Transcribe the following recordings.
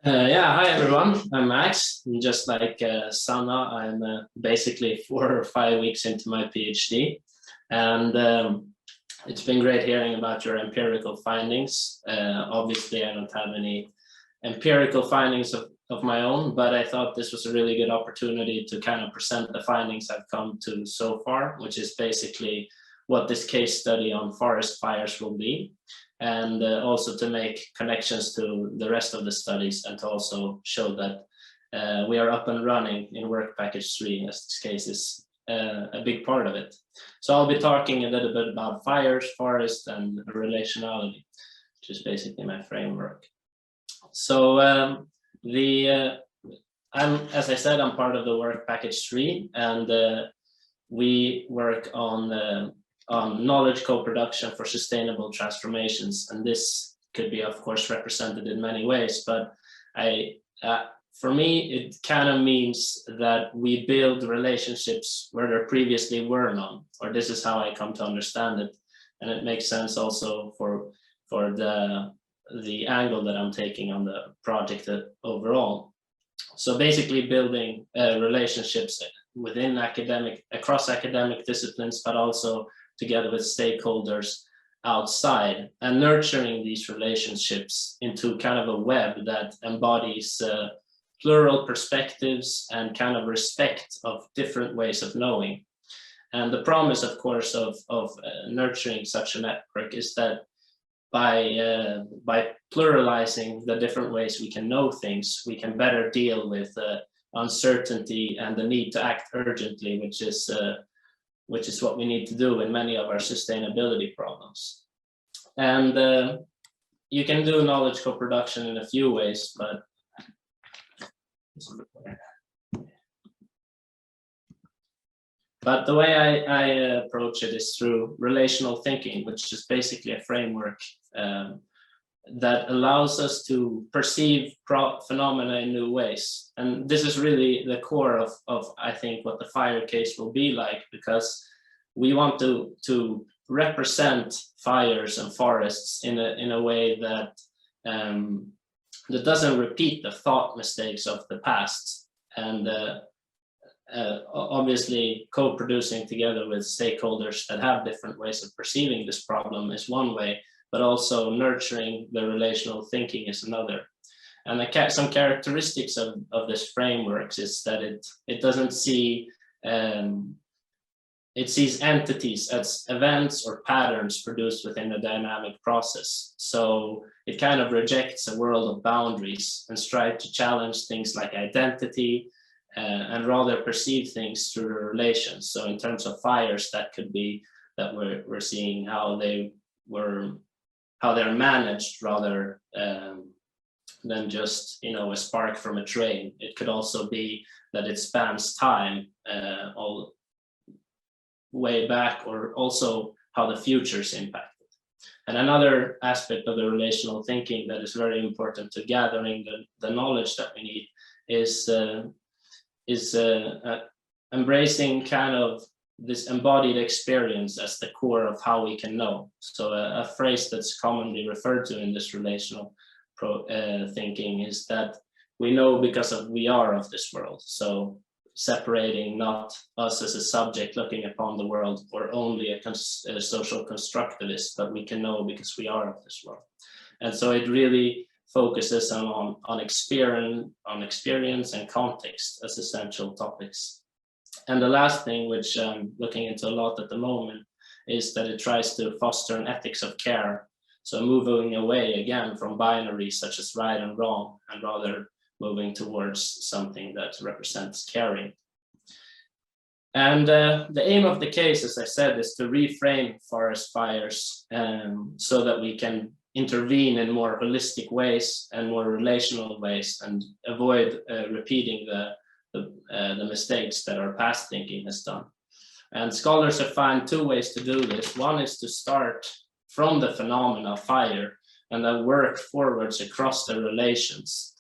Yeah, hi everyone. I'm Max. And just like Sana, I'm basically 4 or 5 weeks into my PhD, and it's been great hearing about your empirical findings. Obviously, I don't have any empirical findings of my own, but I thought this was a really good opportunity to kind of present the findings I've come to so far, which is basically what this case study on forest fires will be, and also to make connections to the rest of the studies and to also show that we are up and running in work package 3, as this case is a big part of it. So I'll be talking a little bit about fires, forest, and relationality, which is basically my framework. So as I said, I'm part of the work package 3, and we work on knowledge co-production for sustainable transformations. And this could be, of course, represented in many ways, but for me, it kind of means that we build relationships where there previously were none, or this is how I come to understand it. And it makes sense also for the angle that I'm taking on the project overall. So basically building relationships within across academic disciplines, but also together with stakeholders outside, and nurturing these relationships into kind of a web that embodies plural perspectives and kind of respect of different ways of knowing. And the promise, of course, of nurturing such a network is that by pluralizing the different ways we can know things, we can better deal with uncertainty and the need to act urgently, which is what we need to do in many of our sustainability problems. And you can do knowledge co-production in a few ways, but the way I approach it is through relational thinking, which is basically a framework that allows us to perceive phenomena in new ways. And this is really the core of I think what the fire case will be like, because we want to represent fires and forests in a way that that doesn't repeat the thought mistakes of the past. And obviously co-producing together with stakeholders that have different ways of perceiving this problem is one way, but also nurturing the relational thinking is another. And some characteristics of this framework is that it doesn't see, it sees entities as events or patterns produced within a dynamic process. So it kind of rejects a world of boundaries and strives to challenge things like identity, and rather perceive things through relations. So in terms of fires, that could be that we're seeing how they're managed rather than just a spark from a train. It could also be that it spans time all way back, or also how the future is impacted. And another aspect of the relational thinking that is very important to gathering the knowledge that we need is embracing kind of this embodied experience as the core of how we can know. So a phrase that's commonly referred to in this relational thinking is that we know because we are of this world. So separating not us as a subject looking upon the world or only a social constructivist, but we can know because we are of this world. And so it really focuses on experience and context as essential topics. And the last thing, which I'm looking into a lot at the moment, is that it tries to foster an ethics of care. So moving away again from binaries such as right and wrong, and rather moving towards something that represents caring. And the aim of the case, as I said, is to reframe forest fires so that we can intervene in more holistic ways and more relational ways, and avoid repeating the mistakes that our past thinking has done. And scholars have found two ways to do this. One is to start from the phenomena of fire and then work forwards across the relations.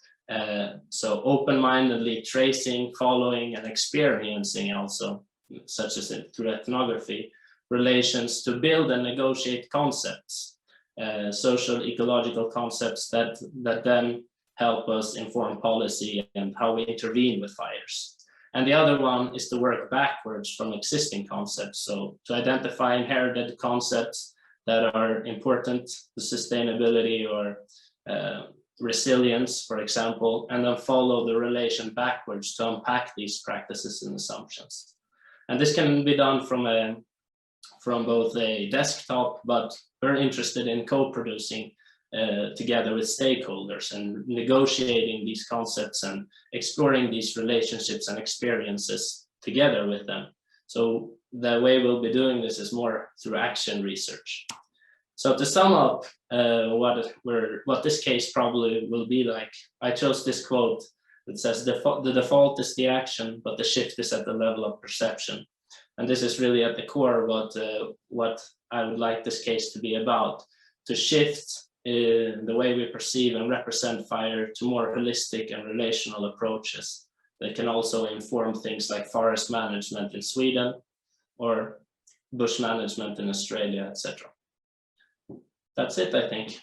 So open-mindedly tracing, following, and experiencing also, such as through ethnography, relations to build and negotiate concepts, social ecological concepts that then help us inform policy and how we intervene with fires. And the other one is to work backwards from existing concepts. So to identify inherited concepts that are important to sustainability or resilience, for example, and then follow the relation backwards to unpack these practices and assumptions. And this can be done from both a desktop, but we're interested in co-producing together with stakeholders and negotiating these concepts and exploring these relationships and experiences together with them. So the way we'll be doing this is more through action research. So to sum up what this case probably will be like, I chose this quote that says, the default is the action, but the shift is at the level of perception. And this is really at the core of what I would like this case to be about, to shift in the way we perceive and represent fire to more holistic and relational approaches that can also inform things like forest management in Sweden or bush management in Australia, etc. That's it, I think.